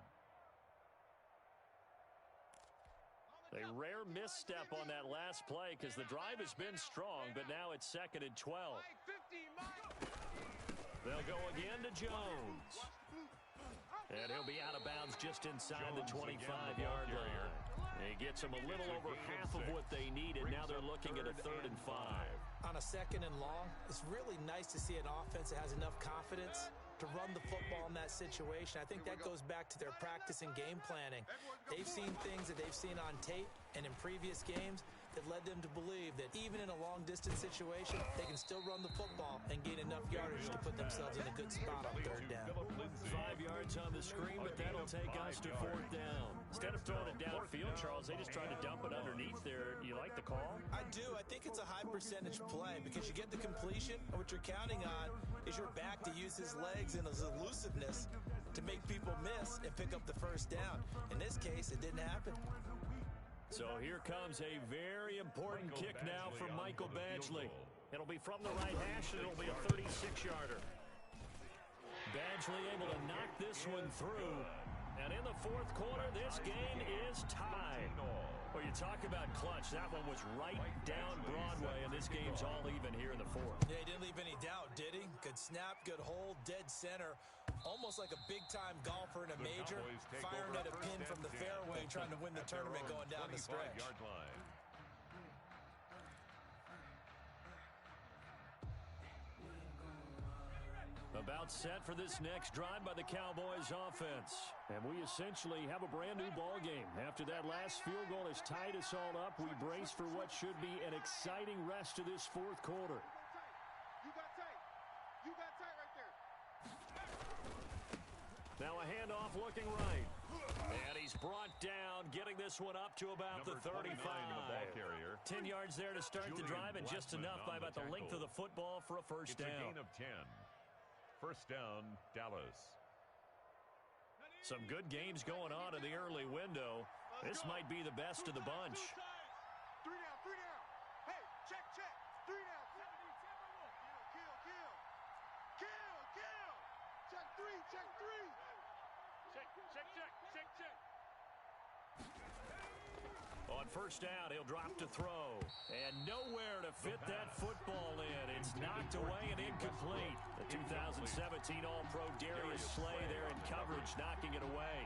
[SPEAKER 1] A rare misstep on that last play because the drive has been strong, but now it's 2nd and 12. They'll go again to Jones. And he'll be out of bounds just inside the 25-yard line. He gets them a little over half of what they needed. Now they're looking at a 3rd and 5.
[SPEAKER 3] On a 2nd and long, it's really nice to see an offense that has enough confidence to run the football in that situation. I think that goes back to their practice and game planning. They've seen things that they've seen on tape and in previous games that led them to believe that even in a long-distance situation, they can still run the football and gain enough yardage to put themselves in a good spot on 3rd down.
[SPEAKER 1] 5 yards on the screen, but that'll take us to 4th down. Instead of throwing it downfield, Charles, they just tried to dump it underneath there. You like the call?
[SPEAKER 3] I do. I think it's a high percentage play because you get the completion, and what you're counting on is your back to use his legs and his elusiveness to make people miss and pick up the first down. In this case, it didn't happen.
[SPEAKER 1] So here comes a very important kick now from Michael Badgley. It'll be from the right hash, and it'll be a 36-yarder. Badgley able to knock this one through. And in the 4th quarter, this game is tied. Well, you talk about clutch. That one was right down Broadway, and this game's all even here in the 4th.
[SPEAKER 3] Yeah, he didn't leave any doubt, did he? Good snap, good hold, dead center. Almost like a big-time golfer in a major, firing at a pin from the fairway, trying to win the tournament going down the stretch.
[SPEAKER 1] About set for this next drive by the Cowboys offense. And we essentially have a brand new ball game. After that last field goal has tied us all up, we brace for what should be an exciting rest of this fourth quarter.
[SPEAKER 4] You got tight. You got tight right there.
[SPEAKER 1] Now a handoff looking right. And he's brought down, getting this one up to about the 35. 10 yards there to start the drive, and just enough by about the length of the football for a first down.
[SPEAKER 2] It's a gain of 10. First down, Dallas.
[SPEAKER 1] Some good games going on in the early window. This might be the best of the bunch.
[SPEAKER 4] 3 down, 3 down. Hey, check, check. 3 down. Kill, kill. Kill, kill. Check 3, check 3. Check, check, check, check, check.
[SPEAKER 1] On first down, he'll drop to throw. And nowhere to fit that football in. It's knocked away and incomplete. The 2017 All-Pro Darius Slay there in coverage, knocking it away.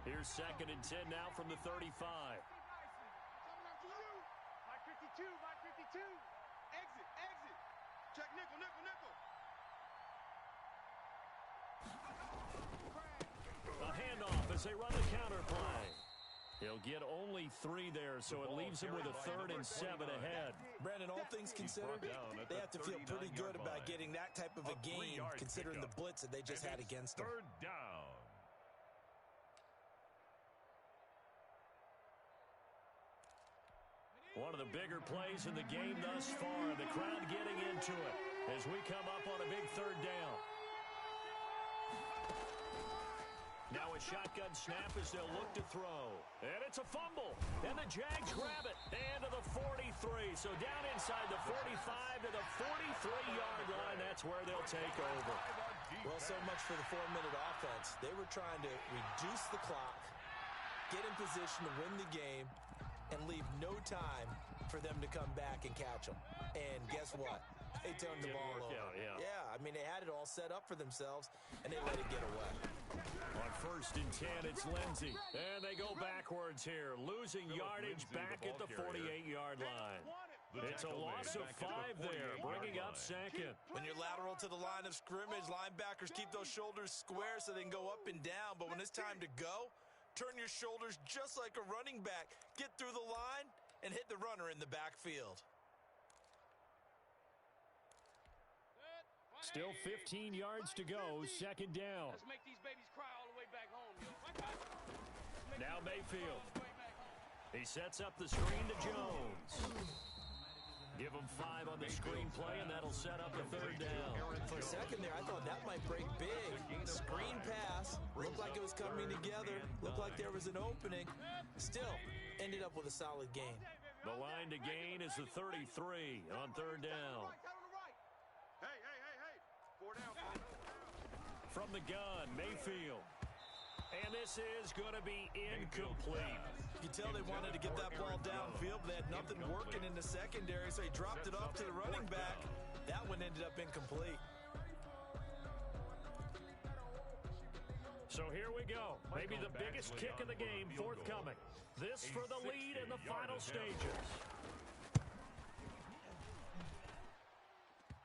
[SPEAKER 1] Here's 2nd and 10 now from the 35.
[SPEAKER 4] Coming up to you. Mike 52, Mike 52. Exit, exit. Check nickel, nickel, nickel.
[SPEAKER 1] A handoff as they run the counter play. He'll get only 3 there, so it leaves him with a 3rd and 7 ahead.
[SPEAKER 3] Brandon, all things considered, they have to feel pretty good about getting that type of a game, considering the blitz that they just had against them.
[SPEAKER 2] 3rd down.
[SPEAKER 1] One of the bigger plays in the game thus far. The crowd getting into it as we come up on a big 3rd down. Now a shotgun snap as they'll look to throw. And it's a fumble. And the Jags grab it. And to the 43. So down inside the 45 to the 43-yard line. That's where they'll take over.
[SPEAKER 3] Well, so much for the 4-minute offense. They were trying to reduce the clock, get in position to win the game, and leave no time for them to come back and catch them. And guess what? They turned the ball over. Yeah, I mean, they had it all set up for themselves, and they let it get away.
[SPEAKER 1] On 1st and 10, it's Lindsey. And they go backwards here, losing yardage back at the 48-yard line. It's a loss of 5 there, bringing up 2nd.
[SPEAKER 3] When you're lateral to the line of scrimmage, linebackers keep those shoulders square so they can go up and down. But when it's time to go, turn your shoulders just like a running back. Get through the line and hit the runner in the backfield.
[SPEAKER 1] Still 15 yards to go, 2nd down.
[SPEAKER 5] Let's make these babies cry all the way back home, yo.
[SPEAKER 1] Now Mayfield. He sets up the screen to Jones. Give him 5 on the screen play, and that'll set up a 3rd down.
[SPEAKER 3] For a second there, I thought that might break big. Screen pass. Looked like it was coming together. Looked like there was an opening. Still, ended up with a solid gain.
[SPEAKER 1] The line to gain is the 33 on 3rd down.
[SPEAKER 4] Hey, hey, hey, hey. 4 down.
[SPEAKER 1] From the gun, Mayfield. And this is going to be incomplete.
[SPEAKER 3] You tell they wanted to get that ball downfield, but they had nothing working in the secondary, so he dropped it off to the running back. That one ended up incomplete.
[SPEAKER 1] So here we go. Maybe the biggest kick of the game forthcoming. This for the lead in the final stages.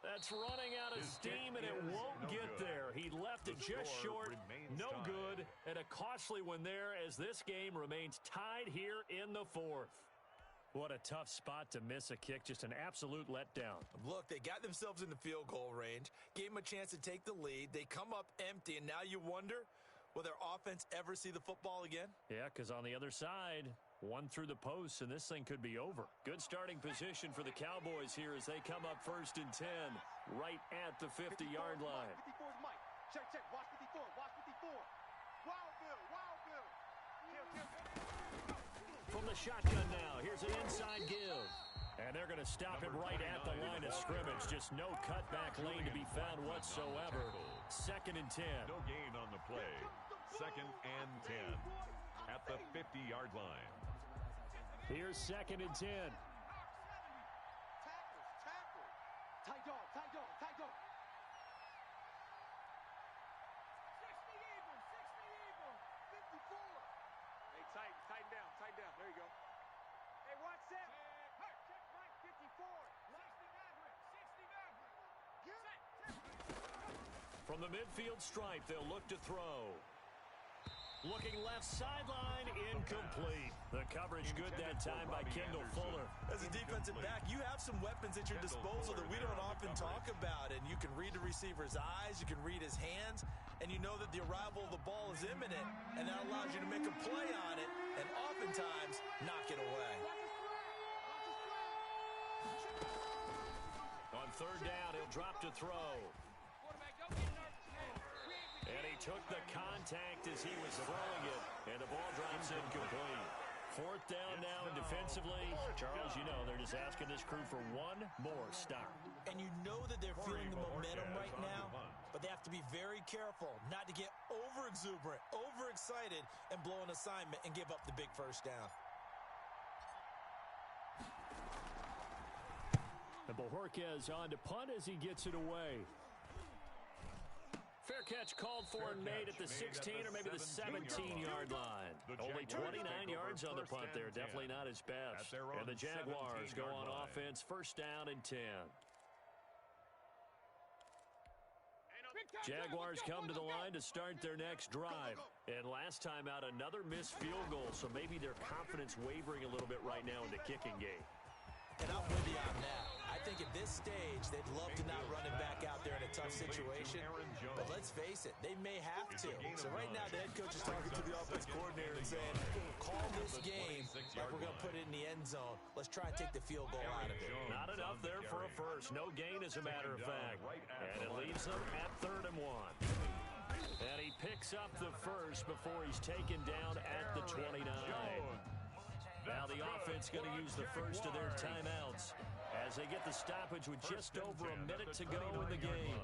[SPEAKER 1] That's running out of steam, and it won't get there. He left it just short, no good, and a costly one there as this game remains tied here in the 4th. What a tough spot to miss a kick, just an absolute letdown.
[SPEAKER 3] Look, they got themselves in the field goal range, gave them a chance to take the lead. They come up empty, and now you wonder, will their offense ever see the football again?
[SPEAKER 1] Yeah, because on the other side, one through the post, and this thing could be over. Good starting position for the Cowboys here as they come up 1st and 10, right at the 50-yard line.
[SPEAKER 4] 54 is Mike. Check, check. Watch 54. Watch 54. Wild Bill. Wild Bill. Kill, kill.
[SPEAKER 1] From the shotgun now, here's an inside give. And they're going to stop him right at the line of scrimmage. Just no cutback lane to be found whatsoever. 2nd and 10.
[SPEAKER 2] No gain on the play. 2nd and 10 at the 50-yard line.
[SPEAKER 1] Here's 2nd and 10.
[SPEAKER 4] Tackles, tackle. Tight dog, tight dog, tight dog.
[SPEAKER 1] From the midfield stripe, they'll look to throw. Looking left sideline, incomplete. The coverage good that time by Kendall Fuller.
[SPEAKER 3] As a defensive back, you have some weapons at your disposal that we don't often talk about. And you can read the receiver's eyes, you can read his hands, and you know that the arrival of the ball is imminent. And that allows you to make a play on it and oftentimes knock it away.
[SPEAKER 1] On third down, he'll drop to throw. And he took the contact as he was throwing it, and the ball drops incomplete. Fourth down now, and defensively, Charles, you know, they're just asking this crew for one more stop.
[SPEAKER 3] And you know that they're feeling the momentum right now, but they have to be very careful not to get over-exuberant, overexcited, and blow an assignment and give up the big first down.
[SPEAKER 1] And Bojorquez on to punt as he gets it away. Fair catch called for and made at the 16 or maybe the 17-yard line. Only 29 yards on the punt there. Definitely not his best. And the Jaguars go on offense, first down and 10. Jaguars come to the line to start their next drive. And last time out, another missed field goal, so maybe their confidence wavering a little bit right now in the kicking game.
[SPEAKER 3] And I'm with you on that. I think at this stage, they'd love to not run it back out there in a tough situation. But let's face it, they may have to. So right now, the head coach is talking to the offense coordinator and saying, call this game like we're going to put it in the end zone. Let's try and take the field goal out of it.
[SPEAKER 1] Not enough there for a first. No gain, as a matter of fact. And it leaves them at 3rd and 1. And he picks up the first before he's taken down at the 29. Now the offense going to use the first of their timeouts as they get the stoppage with just over a minute to go in the game.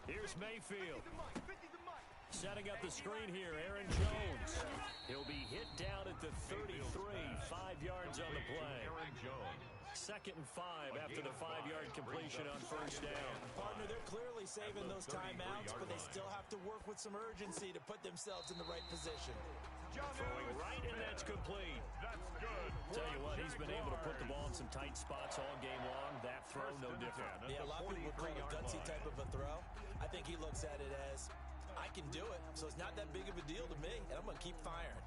[SPEAKER 1] Here's Mayfield. Setting up the screen here, Aaron Jones. He'll be hit down at the 33, 5 yards on the play. 2nd and 5 after the 5-yard completion on first down.
[SPEAKER 3] Partner, they're clearly saving those timeouts, but they still have to work with some urgency to put themselves in the right position.
[SPEAKER 1] Throwing right, and that's complete.
[SPEAKER 2] That's good.
[SPEAKER 1] Tell you what, he's been able to put the ball in some tight spots all game long. That throw, no different.
[SPEAKER 3] Yeah, a lot of people would call it a gutsy type of a throw. I think he looks at it as, I can do it, so it's not that big of a deal to me, and I'm going to keep firing.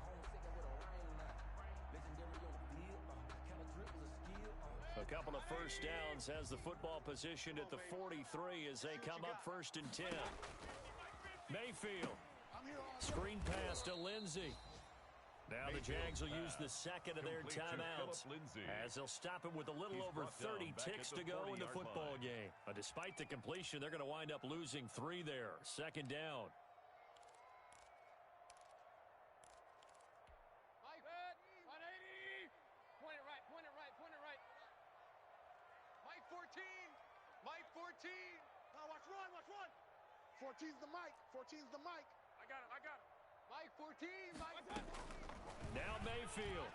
[SPEAKER 1] A couple of first downs has the football positioned at the 43 as they come up 1st and 10. Mayfield. Screen pass to Lindsey. Now the Jags will use the second of their timeouts as they'll stop him with a little over 30 ticks to go in the football game. But despite the completion, they're going to wind up losing 3 there. 2nd down.
[SPEAKER 5] Mike, 180. Point it right, point it right, point it right. Mike 14. Mike 14.
[SPEAKER 4] Now watch run, watch run. 14's the mic, 14's the mic.
[SPEAKER 5] I got him, I got him. Mike 14, Mike.
[SPEAKER 1] Now Mayfield.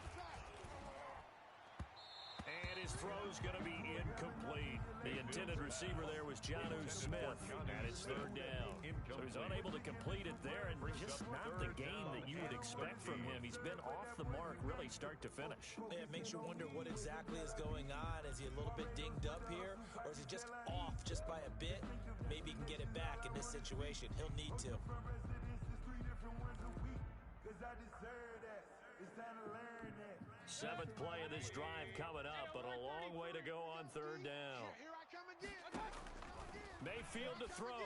[SPEAKER 1] And his throw's going to be incomplete. The intended receiver there was Jonnu Smith, and it's 3rd down. So he's unable to complete it there, and just not the game that you would expect from him. He's been off the mark really start to finish.
[SPEAKER 3] Yeah, it makes you wonder what exactly is going on. Is he a little bit dinged up here, or is he just off just by a bit? Maybe he can get it back in this situation. He'll need to.
[SPEAKER 1] 7th play of this drive coming up, but a long way to go on 3rd down.
[SPEAKER 4] Here I come again.
[SPEAKER 1] Mayfield to throw.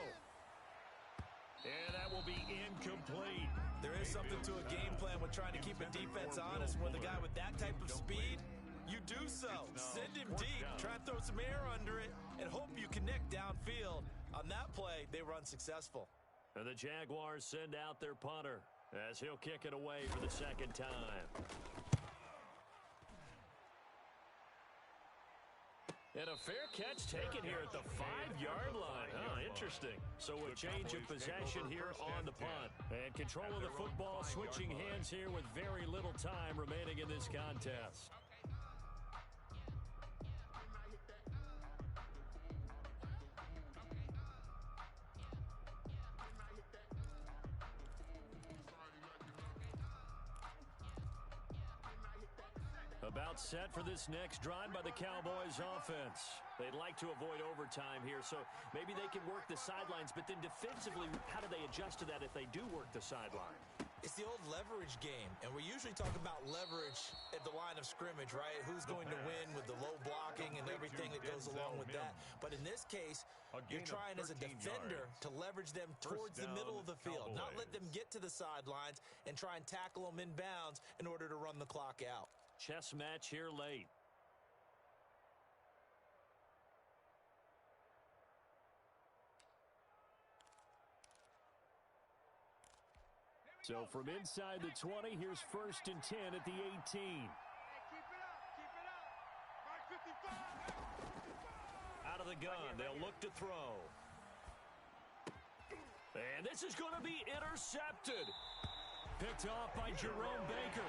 [SPEAKER 1] And that will be incomplete.
[SPEAKER 3] There is something to a game plan with trying to keep a defense honest. When the guy with that type of speed, you do so. Send him deep, try and throw some air under it, and hope you connect downfield. On that play, they were unsuccessful.
[SPEAKER 1] And the Jaguars send out their punter as he'll kick it away for the 2nd time. And a fair catch taken here at the 5-yard line. Interesting. So a change of possession here on the punt. And control of the football switching hands here with very little time remaining in this contest. About set for this next drive by the Cowboys offense. They'd like to avoid overtime here, so maybe they can work the sidelines, but then defensively, how do they adjust to that if they do work the sideline?
[SPEAKER 3] It's the old leverage game, and we usually talk about leverage at the line of scrimmage, right? Who's going to win with the low blocking and everything that goes along with that. But in this case, you're trying as a defender to leverage them towards the middle of the field, not let them get to the sidelines and try and tackle them inbounds in order to run the clock out.
[SPEAKER 1] Chess match here late. So from inside the 20, here's 1st and 10 at the 18.
[SPEAKER 4] Hey, keep it up, keep it up. Mark 55.
[SPEAKER 1] Out of the gun, they'll look to throw. And this is going to be intercepted. Picked off by Jerome Baker.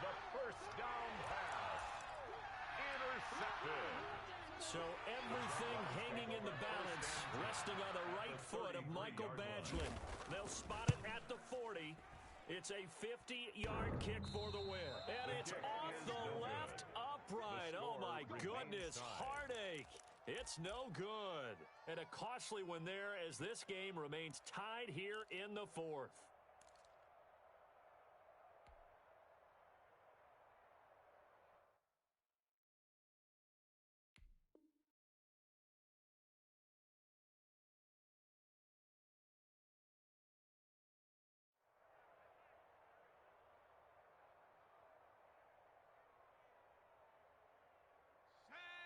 [SPEAKER 2] The first down pass. Intercepted.
[SPEAKER 1] So everything hanging in the balance, resting on the right foot of Michael Badglin. They'll spot it at the 40. It's a 50-yard kick for the win. And it's off the left upright. Oh, my goodness. Heartache. It's no good. And a costly one there as this game remains tied here in the 4th.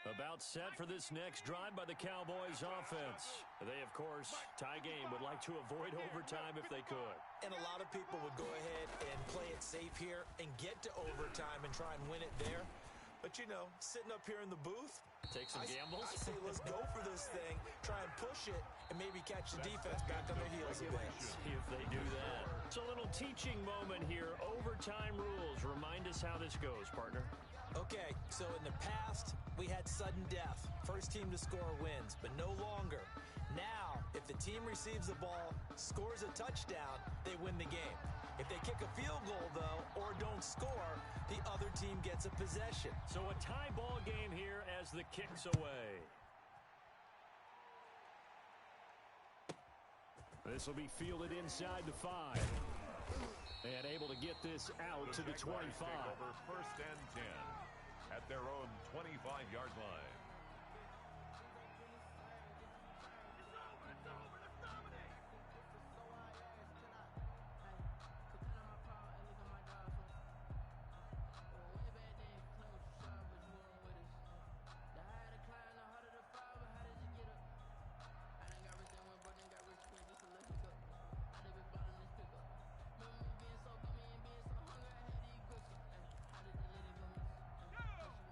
[SPEAKER 1] About set for this next drive by the Cowboys offense. They, of course, tie game, would like to avoid overtime if they could.
[SPEAKER 3] And a lot of people would go ahead and play it safe here and get to overtime and try and win it there. But, you know, sitting up here in the booth,
[SPEAKER 1] take some gambles.
[SPEAKER 3] I say let's go for this thing, try and push it, and maybe catch the defense back on their heels a bit.
[SPEAKER 1] See if they do that. It's a little teaching moment here. Overtime rules. Remind us how this goes, partner.
[SPEAKER 3] Okay, so in the past, we had sudden death. First team to score wins, but no longer. Now, if the team receives the ball, scores a touchdown, they win the game. If they kick a field goal, though, or don't score, the other team gets a possession.
[SPEAKER 1] So a tie ball game here as the kick's away. This will be fielded inside the 5. And able to get this out to the 25.
[SPEAKER 2] Over 1st and 10 at their own 25-yard line.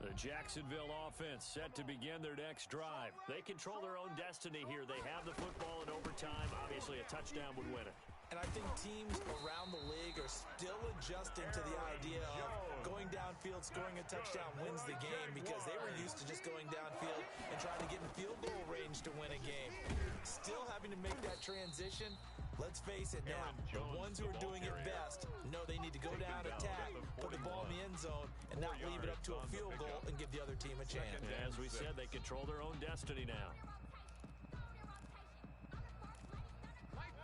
[SPEAKER 1] The Jacksonville offense set to begin their next drive. They control their own destiny here. They have the football in overtime. Obviously, a touchdown would win it.
[SPEAKER 3] And I think teams around the league are still adjusting to the idea of going downfield, scoring a touchdown wins the game, because they were used to just going downfield and trying to get in field goal range to win a game. Still having to make that transition. Let's face it now, the ones who are doing it best know they need to go down, attack, put the ball in the end zone, and not leave it up to a field goal and give the other team a chance.
[SPEAKER 1] As we said, they control their own destiny now.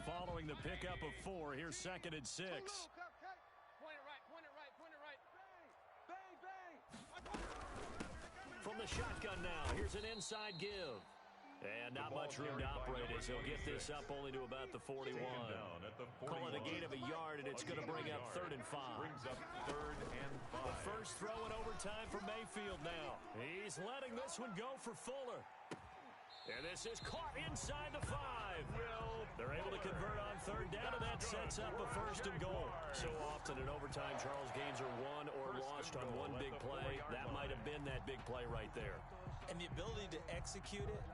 [SPEAKER 1] Following the pickup of 4, here's 2nd and 6.
[SPEAKER 5] Point it right, point it right, point it right.
[SPEAKER 4] Bang, bang.
[SPEAKER 1] From the shotgun now, here's an inside give. And not much room to operate as he'll get this up only to about the 41. Call it a gain of a yard, and it's going to bring up 3rd and 5.
[SPEAKER 2] Brings up 3rd and 5.
[SPEAKER 1] The first throw in overtime for Mayfield now. He's letting this one go for Fuller. And this is caught inside the 5. They're able to convert on 3rd down, and that sets up a 1st and goal. So often in overtime, Charles, games are won or lost on one big play. That might have been that big play right there.
[SPEAKER 3] And the ability to execute it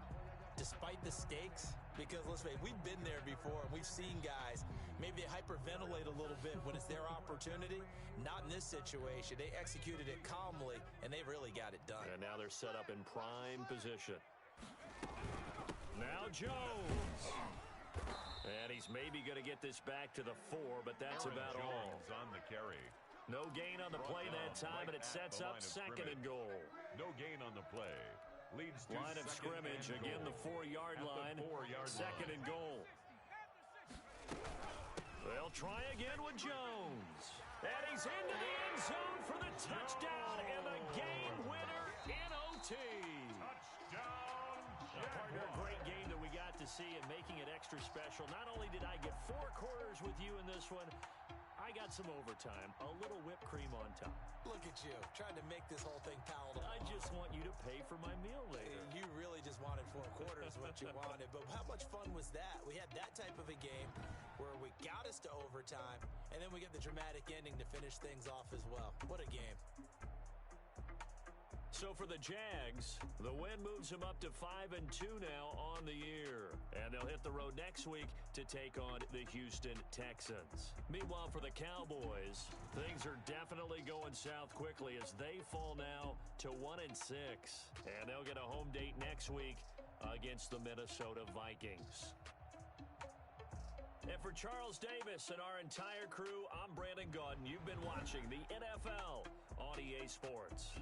[SPEAKER 3] despite the stakes, because let's face it, we've been there before, and we've seen guys, maybe they hyperventilate a little bit when it's their opportunity. Not in this situation. They executed it calmly, and they really got it done.
[SPEAKER 1] And now they're set up in prime position. Now Jones. And he's maybe going to get this back to the 4, but that's about all.
[SPEAKER 2] On the carry.
[SPEAKER 1] No gain on the play that time, and it sets up second and goal.
[SPEAKER 2] No gain on the play. Leads to
[SPEAKER 1] line of scrimmage, again the 4-yard line. Second and goal. They'll try again with Jones. And he's into the end zone for the touchdown and the game winner in OT.
[SPEAKER 2] Touchdown,
[SPEAKER 1] Partner, a great game that we got to see and making it extra special. Not only did I get 4 quarters with you in this one, I got some overtime, a little whipped cream on top.
[SPEAKER 3] Look at you, trying to make this whole thing palatable.
[SPEAKER 1] I just want you to pay for my meal later.
[SPEAKER 3] You really just wanted 4 quarters what you wanted, but how much fun was that? We had that type of a game where we got us to overtime, and then we get the dramatic ending to finish things off as well. What a game.
[SPEAKER 1] So for the Jags, the win moves them up to 5-2 now on the year. And they'll hit the road next week to take on the Houston Texans. Meanwhile, for the Cowboys, things are definitely going south quickly as they fall now to 1-6. And they'll get a home date next week against the Minnesota Vikings. And for Charles Davis and our entire crew, I'm Brandon Gaudin. You've been watching the NFL on EA Sports.